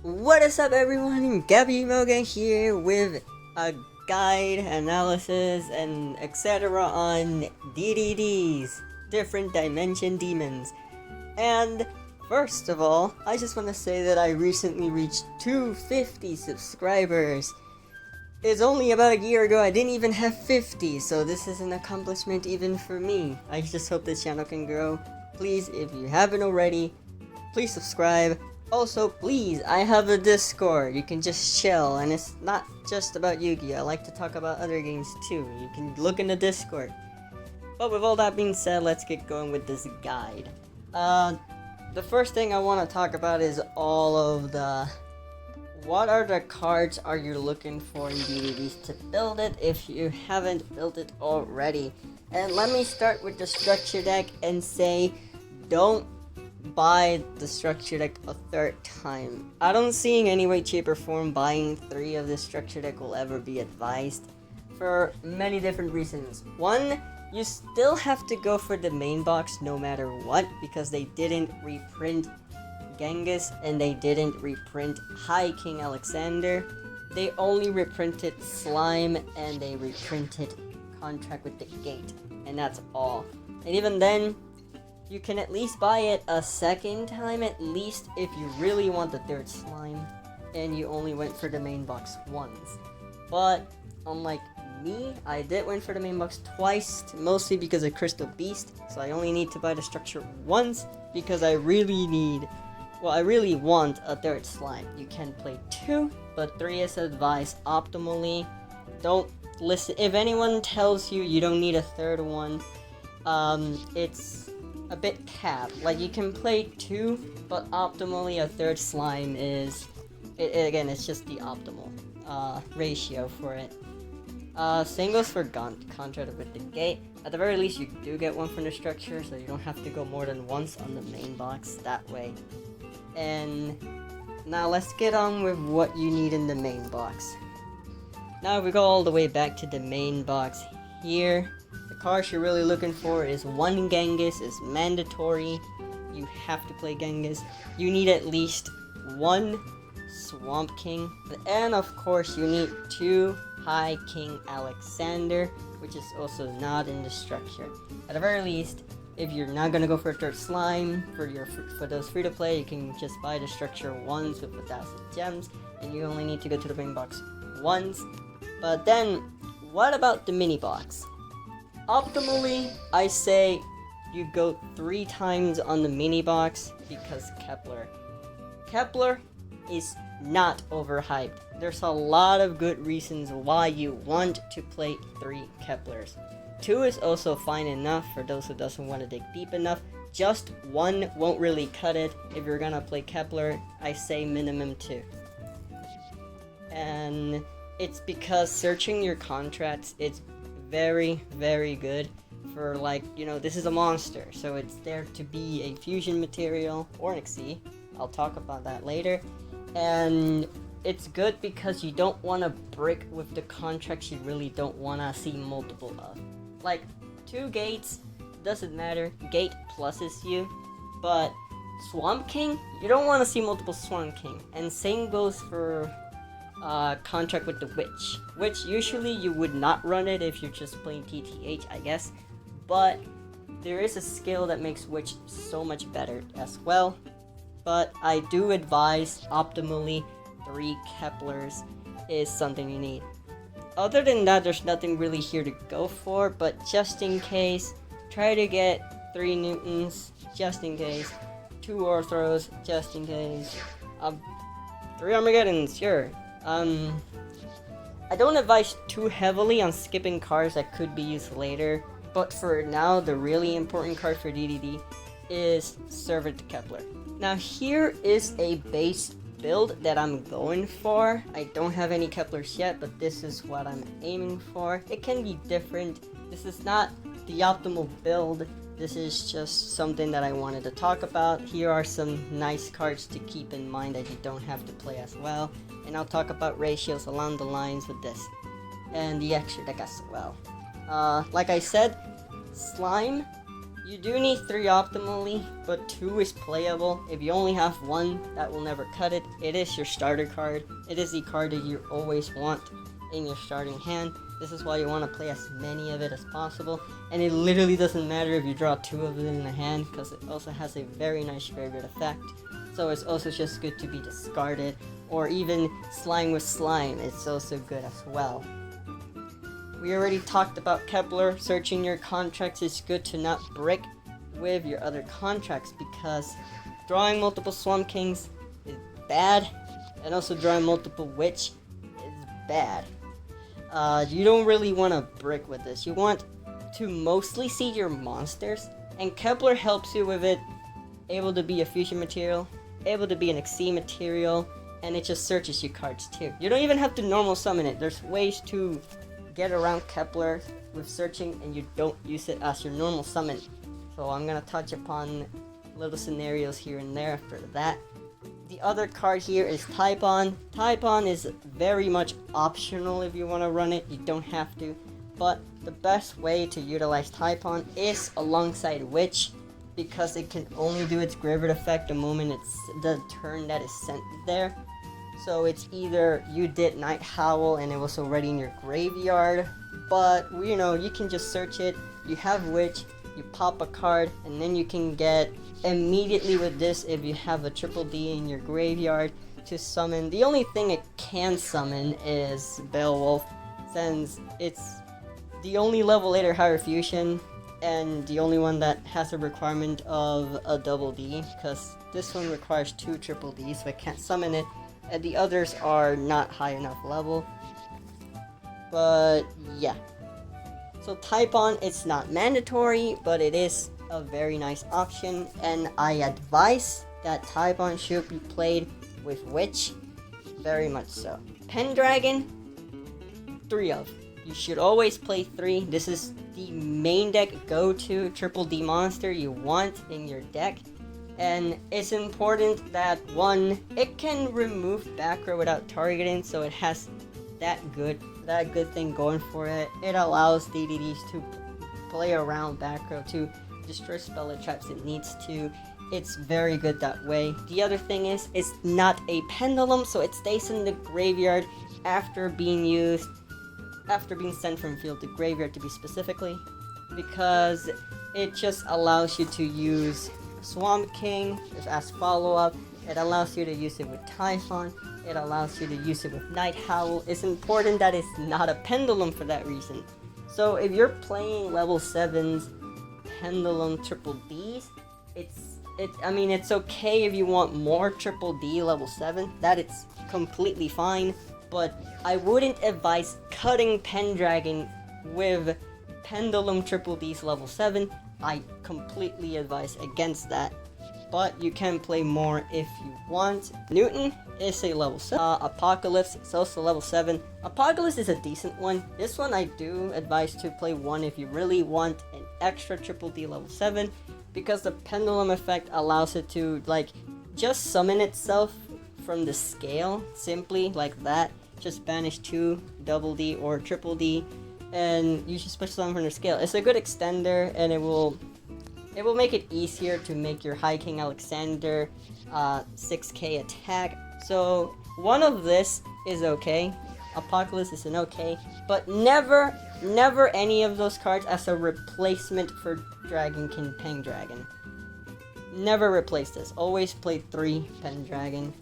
What is up, everyone? Gabby Moga here with a guide, analysis, and etc. on DDDs, Different Dimension Demons. And first of all, I just want to say that I recently reached 250 subscribers. It's only about a year ago I didn't even have 50, so this is an accomplishment even for me. I just hope this channel can grow. Please, if you haven't already, please subscribe. Also, please, I have a Discord. You can just chill, and it's not just about Yu-Gi-Oh! I like to talk about other games too. You can look in the Discord. But with all that being said, let's get going with this guide. The first thing I want to talk about is all of the... What are the cards are you looking for in DDDs to build it if you haven't built it already? And let me start with the structure deck and say, don't buy the structure deck a third time. I don't see in any way, shape, or form buying 3 of this structure deck will ever be advised for many different reasons. One, you still have to go for the main box no matter what, because they didn't reprint Genghis and they didn't reprint High King Alexander. They only reprinted Slime and they reprinted Contract with the Gate, and that's all. And even then, you can at least buy it a second time at least if you really want the third slime and you only went for the main box once. But unlike me, I did went for the main box twice, mostly because of Crystal Beast, so I only need to buy the structure once because I really want a third slime. You can play 2, but 3 is advised optimally. Don't listen if anyone tells you you don't need a third one. It's a bit capped. Like, you can play 2, but optimally a third slime is again, it's just the optimal ratio for it. Same goes for Contract with the Gate. At the very least, you do get one from the structure, so you don't have to go more than once on the main box that way. And now let's get on with what you need in the main box. Now if we go all the way back to the main box here, the cards you're really looking for is 1 Genghis is mandatory. You have to play Genghis. You need at least 1 Swamp King, and of course you need 2 High King Alexander, which is also not in the structure. At the very least, if you're not gonna go for a third slime for those free to play, you can just buy the structure once with 1,000 gems, and you only need to go to the main box once. But then, what about the mini box? Optimally, I say you go 3 times on the mini box because Kepler is not overhyped. There's a lot of good reasons why you want to play 3 Keplers. 2 is also fine enough for those who doesn't want to dig deep enough. Just 1 won't really cut it. If you're gonna play Kepler, I say minimum 2. And it's because searching your contracts, it's very, very good for, like, you know, this is a monster, so it's there to be a fusion material or an XC. I'll talk about that later. And it's good because you don't want to break with the contracts you really don't want to see multiple of. Like, 2 gates, doesn't matter, gate pluses you, but Swamp King, you don't want to see multiple Swamp King. And same goes for Contract with the Witch, which usually you would not run it if you're just playing TTH, I guess, but there is a skill that makes Witch so much better as well. But I do advise optimally 3 Keplers is something you need. Other than that, there's nothing really here to go for, but just in case, try to get 3 Newtons, just in case, 2 Orthros, just in case, 3 Armageddons, sure. I don't advise too heavily on skipping cards that could be used later, but for now, the really important card for DDD is Servant Kepler. Now here is a base build that I'm going for. I don't have any Keplers yet, but this is what I'm aiming for. It can be different. This is not the optimal build. This is just something that I wanted to talk about. Here are some nice cards to keep in mind that you don't have to play as well. And I'll talk about ratios along the lines with this. And the extra deck as well. Like I said, Slime You do need 3 optimally, but 2 is playable. If you only have 1, that will never cut it. It is your starter card. It is the card that you always want in your starting hand. This is why you want to play as many of it as possible. And it literally doesn't matter if you draw 2 of it in the hand, because it also has a very nice graveyard effect. So it's also just good to be discarded. Or even Slime with Slime, it's also good as well. We already talked about Kepler. Searching your contracts is good to not brick with your other contracts, because drawing multiple Swamp Kings is bad, and also drawing multiple Witch is bad. You don't really want to brick with this. You want to mostly see your monsters, and Kepler helps you with it. Able to be a fusion material, able to be an Xyz material, and it just searches you cards too. You don't even have to normal summon it. There's ways to get around Kepler with searching, and you don't use it as your normal summon. So I'm gonna touch upon little scenarios here and there for that. The other card here is Taipan. Taipan is very much optional if you want to run it. You don't have to. But the best way to utilize Taipan is alongside Witch, because it can only do its graveyard effect the moment it's the turn that is sent there. So it's either you did Night Howl and it was already in your graveyard, but you know, you can just search it, you have Witch, you pop a card, and then you can get immediately with this, if you have a triple D in your graveyard, to summon. The only thing it can summon is Beowulf, since it's the only level 8 or higher fusion, and the only one that has a requirement of a double D, because this one requires 2 triple Ds, so I can't summon it, and the others are not high enough level. But yeah. So Taipan, it's not mandatory, but it is a very nice option, and I advise that Taipan should be played with Witch, very much so. Pendragon, 3 of. You should always play 3. This is the main deck go-to triple D monster you want in your deck. And it's important that 1, it can remove back row without targeting, so it has that good thing going for it. It allows DDDs to play around back row to destroy spell or traps it needs to. It's very good that way. The other thing is, it's not a pendulum, so it stays in the graveyard after being sent from field to graveyard, to be specifically, because it just allows you to use Swamp King as follow-up. It allows you to use it with Typhon. It allows you to use it with Night Howl. It's important that it's not a pendulum for that reason. So if you're playing level 7's pendulum triple Ds, it's okay if you want more triple D level 7. That it's completely fine. But I wouldn't advise cutting Pendragon with pendulum triple D's level 7. I completely advise against that, but you can play more if you want. Newton is a level 7. Apocalypse is also level 7. Apocalypse is a decent one. This one I do advise to play 1 if you really want an extra triple D level 7, because the pendulum effect allows it to just summon itself from the scale, simply like that. Just banish 2 double D or triple D, and you should special summon from the scale. It's a good extender, and it will make it easier to make your High King Alexander 6k attack. So 1 of this is okay. Apocalypse is an okay, but never any of those cards as a replacement for Dragon King Pendragon. Never replace this. Always play 3 Pendragon.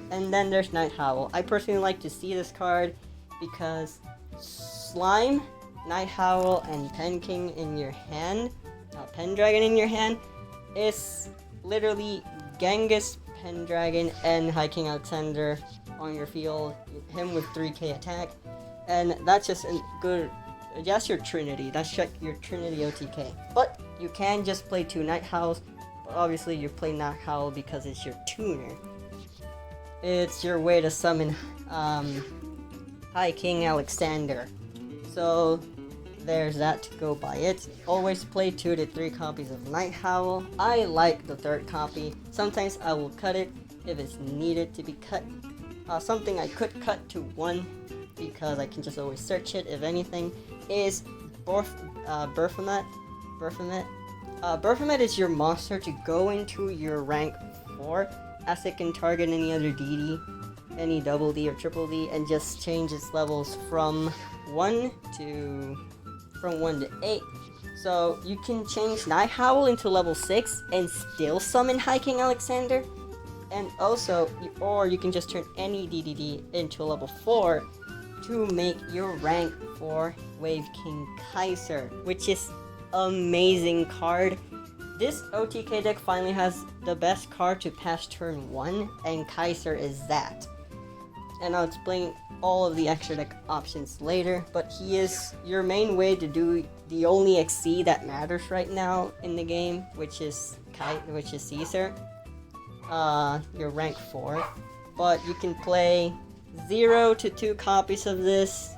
And then there's Night Howl. I personally like to see this card because Slime, Night Howl, and Pen King in your hand, Pendragon in your hand, is literally Genghis, Pendragon, and High King Alexander on your field. Him with 3k attack, and that's just a good. That's your Trinity. That's your Trinity OTK. But you can just play 2 Night Howls. But obviously, you play Night Howl because it's your tuner. It's your way to summon High King Alexander. So there's that to go by it. Always play 2 to 3 copies of Night Howl. I like the 3rd copy. Sometimes I will cut it if it's needed to be cut. Something I could cut to 1 because I can just always search it. If anything, is Baphomet. Berthamet is your monster to go into your rank 4, as it can target any other DD, any double D or triple D, and just change its levels from 1 to 8. So you can change Night Howl into level 6 and still summon High King Alexander. And also, or you can just turn any DDD into level 4 to make your rank 4 Wave King Kaiser, which is amazing card. This OTK deck finally has the best card to pass turn 1, and Kaiser is that. And I'll explain all of the extra deck options later, but he is your main way to do the only XC that matters right now in the game, which is Caesar. Your rank 4. But you can play 0 to 2 copies of this.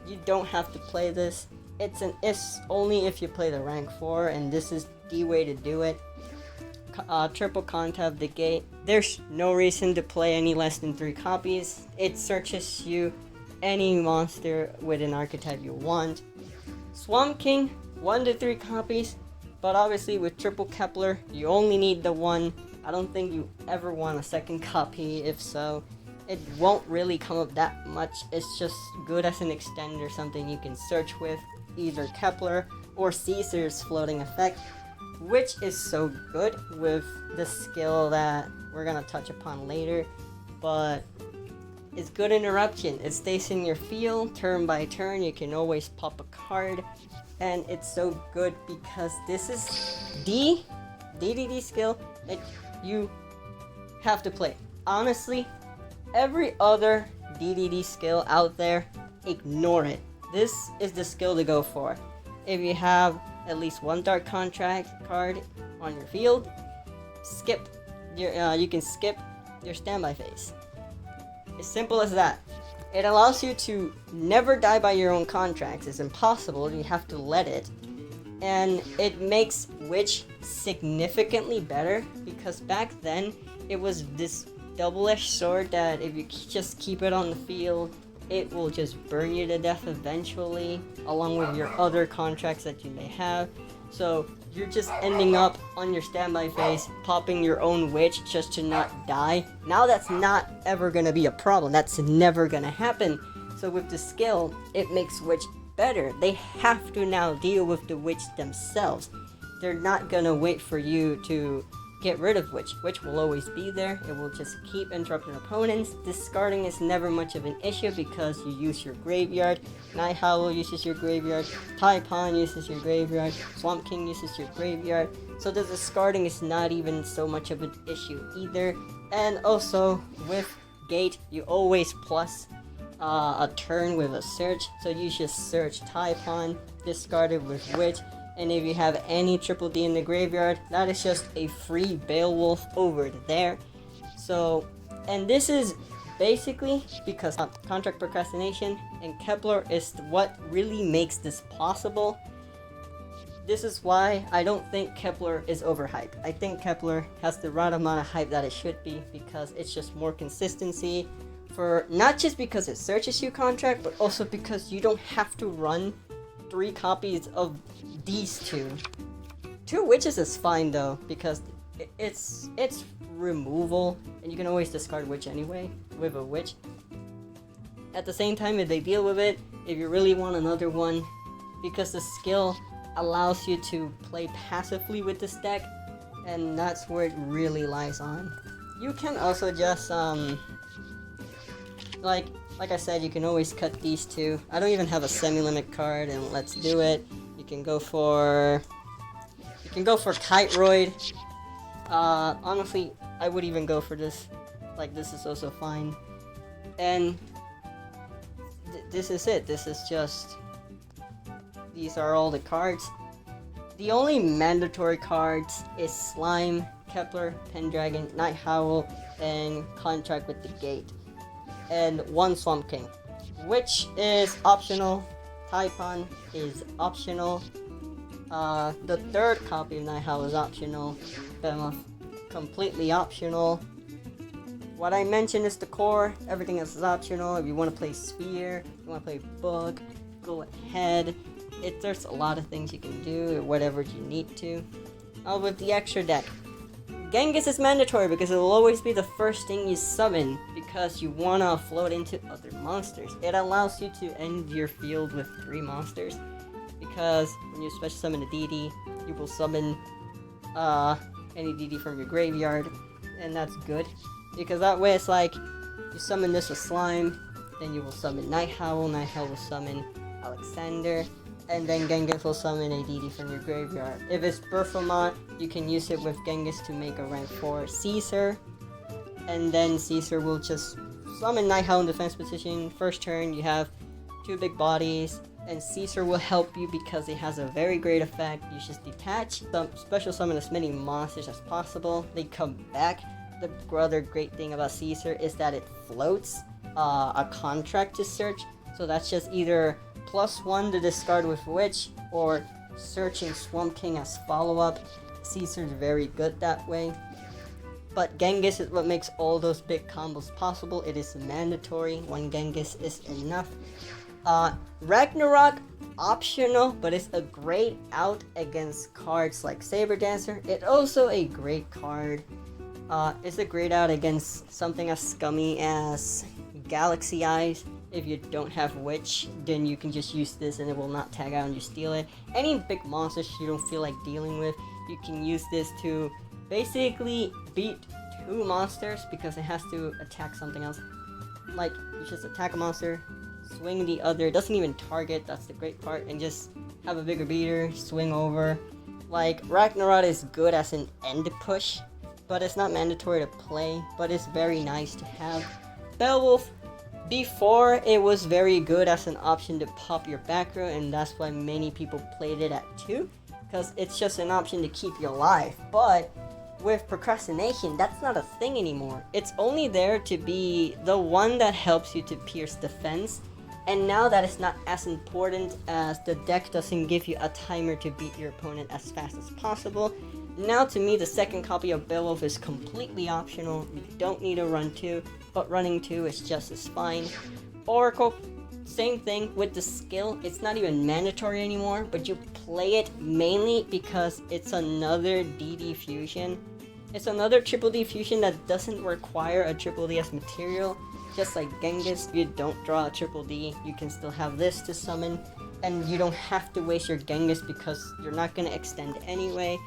You don't have to play this. It's only if you play the rank 4, and this is the way to do it. Triple Contav the Gate. There's no reason to play any less than 3 copies. It searches you any monster with an archetype you want. Swamp King, 1 to 3 copies, but obviously with Triple Kepler, you only need the 1. I don't think you ever want a second copy. If so, it won't really come up that much. It's just good as an extender, something you can search with, either Kepler or Caesar's floating effect, which is so good with the skill that we're gonna touch upon later. But it's good interruption. It stays in your field turn by turn. You can always pop a card, and it's so good because this is the DDD skill that you have to play. Honestly, every other DDD skill out there, ignore it. This is the skill to go for. If you have at least 1 Dark Contract card on your field, you can skip your standby phase. As simple as that. It allows you to never die by your own contracts. It's impossible. You have to let it. And it makes Witch significantly better, because back then it was this double-edged sword that if you just keep it on the field, it will just burn you to death eventually, along with your other contracts that you may have. So you're just ending up on your standby phase, popping your own Witch just to not die. Now that's not ever gonna be a problem. That's never gonna happen. So with the skill, it makes Witch better. They have to now deal with the Witch themselves. They're not gonna wait for you to get rid of Witch. Witch will always be there. It will just keep interrupting opponents. Discarding is never much of an issue because you use your graveyard. Night Howl uses your graveyard. Taipan uses your graveyard. Swamp King uses your graveyard. So the discarding is not even so much of an issue either. And also with Gate, you always plus a turn with a search. So you just search Taipan, discard it with Witch. And if you have any triple D in the graveyard, that is just a free Beowulf over there. So, and this is basically because contract procrastination and Kepler is what really makes this possible. This is why I don't think Kepler is overhyped. I think Kepler has the right amount of hype that it should be, because it's just more consistency. For not just because it searches you contract, but also because you don't have to run 3 copies of these 2. 2 Witches is fine though, because it's removal, and you can always discard Witch anyway with a Witch. At the same time, if they deal with it, if you really want another one, because the skill allows you to play passively with this deck, and that's where it really lies on. You can also just like I said, you can always cut these 2. I don't even have a semi-limit card, and let's do it. You can go for Kiteroid. Honestly, I would even go for this. Like, this is also fine. And this is it. This is just, these are all the cards. The only mandatory cards is Slime, Kepler, Pendragon, Night Howl, and Contract with the Gate. And 1 Swamp King, which is optional. Taipan is optional. The 3rd copy of Night Howl is optional. Behemoth, completely optional. What I mentioned is the core. Everything else is optional. If you want to play Sphere, you want to play Book, go ahead. There's a lot of things you can do, or whatever you need to. with the extra deck. Genghis is mandatory because it will always be the first thing you summon because you wanna float into other monsters. It allows you to end your field with 3 monsters because when you special summon a DD, you will summon any DD from your graveyard, and that's good because that way it's like you summon this with Slime, then you will summon Night Howl will summon Alexander, and then Genghis will summon a DD from your graveyard. If it's Berfamont, you can use it with Genghis to make a rank 4 Caesar, and then Caesar will just summon Night Howl in defense position. First turn, you have 2 big bodies, and Caesar will help you because it has a very great effect. You just detach, special summon as many monsters as possible. They come back. The other great thing about Caesar is that it floats a contract to search, so that's just either +1 to discard with Witch, or searching Swamp King as follow-up. Caesar's very good that way. But Genghis is what makes all those big combos possible. It is mandatory. 1 Genghis is enough. Ragnarok, optional, but it's a great out against cards like Saber Dancer. It's also a great card. It's a great out against something as scummy as Galaxy Eyes. If you don't have Witch, then you can just use this and it will not tag out and you steal it. Any big monsters you don't feel like dealing with, you can use this to basically beat 2 monsters because it has to attack something else. Like, you just attack a monster, swing the other, it doesn't even target, that's the great part, and just have a bigger beater, swing over. Like, Ragnarok is good as an end push, but it's not mandatory to play, but it's very nice to have. Beowulf, before it was very good as an option to pop your back row, and that's why many people played it at 2, because it's just an option to keep you alive. But with procrastination, that's not a thing anymore. It's only there to be the one that helps you to pierce defense, and now that it's not as important as the deck doesn't give you a timer to beat your opponent as fast as possible. Now to me, the second copy of Beowulf is completely optional. You don't need to run 2, but running 2 is just as fine. Oracle, same thing with the skill. It's not even mandatory anymore, but you play it mainly because it's another DD fusion. It's another triple D fusion that doesn't require a triple D as material. Just like Genghis, if you don't draw a triple D, you can still have this to summon, and you don't have to waste your Genghis because you're not going to extend anyway.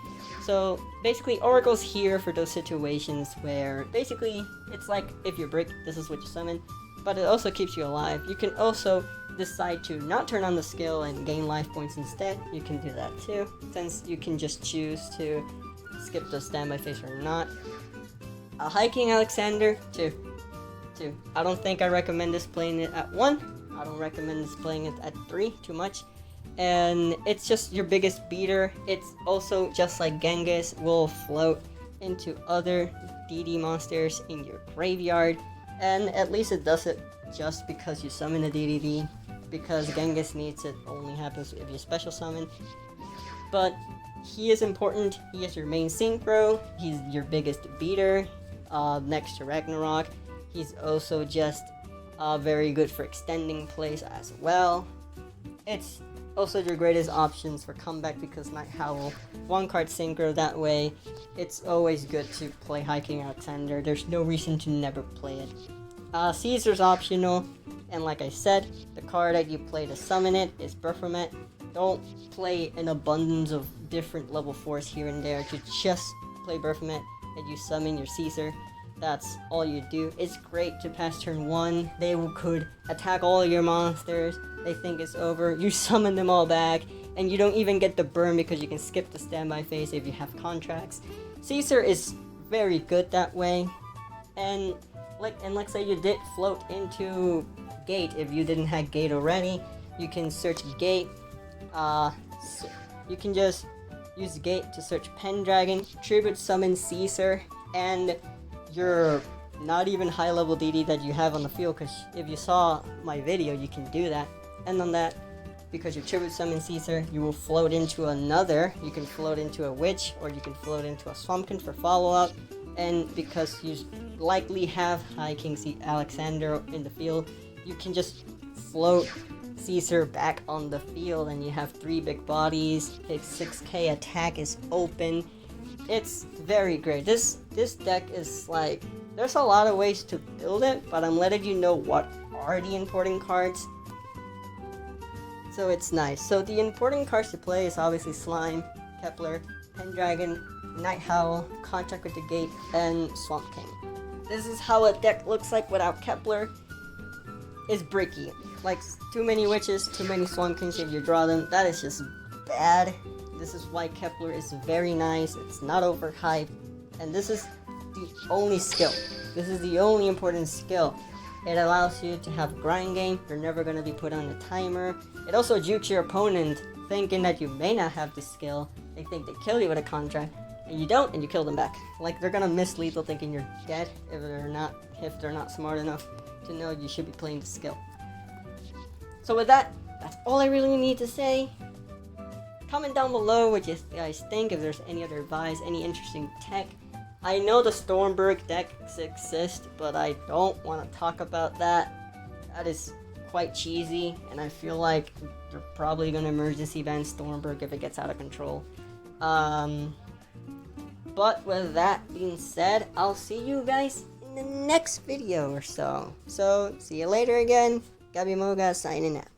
So basically, Oracle's here for those situations where basically it's like if you break, this is what you summon, but it also keeps you alive. You can also decide to not turn on the skill and gain life points instead. You can do that too, since you can just choose to skip the standby phase or not. Hiking Alexander, 2. I don't think I recommend this playing it at 1. I don't recommend this playing it at 3 too much. And it's just your biggest beater. It's also just like Genghis, will float into other DD monsters in your graveyard. And at least it does it just because you summon a DDD. Because Genghis needs it only happens if you special summon. But he is important. He is your main synchro. He's your biggest beater next to Ragnarok. He's also just very good for extending plays as well. It's also your greatest options for comeback because Night Howl, 1 card synchro, that way it's always good to play Hiking Alexander. There's no reason to never play it. Caesar's optional, and like I said, the card that you play to summon it is Berfamont. Don't play an abundance of different level 4s here and there, to just play Berfamont and you summon your Caesar. That's all you do. It's great to pass turn 1. They could attack all your monsters. They think it's over. You summon them all back, and you don't even get the burn because you can skip the standby phase if you have contracts. Caesar is very good that way. And let's say you did float into Gate. If you didn't have Gate already, you can search Gate. You can just use Gate to search Pendragon, tribute summon Caesar, and your not even high level DD that you have on the field, because if you saw my video, you can do that. And on that, because you tribute summon Caesar, you will float into another. You can float into a Witch, or you can float into a Swampkin for follow-up. And because you likely have High King Alexander in the field, you can just float Caesar back on the field, and you have 3 big bodies. His 6k attack is open. it's very great. This deck is like, there's a lot of ways to build it, but I'm letting you know what are the important cards. So it's nice. So the important cards to play is obviously Slime, Kepler, Pendragon, Night Howl, Contract with the Gate, and Swamp King. This is how a deck looks like without Kepler. It's bricky. Like, too many Witches, too many Swamp Kings if you draw them. That is just bad. This is why Kepler is very nice. It's not overhyped. And this is the only skill. This is the only important skill. It allows you to have grind game. You're never going to be put on a timer. It also jukes your opponent thinking that you may not have the skill. They think they kill you with a contract, and you don't, and you kill them back. Like, they're gonna miss lethal thinking you're dead if they're not smart enough to know you should be playing the skill. So with that, that's all I really need to say. Comment down below what you guys think, if there's any other advice, any interesting tech. I know the Stormberg decks exist, but I don't want to talk about that. That is quite cheesy, and I feel like they're probably going to emergency ban Stormberg if it gets out of control. But with that being said, I'll see you guys in the next video or so. So, see you later again. Gabby Moga signing out.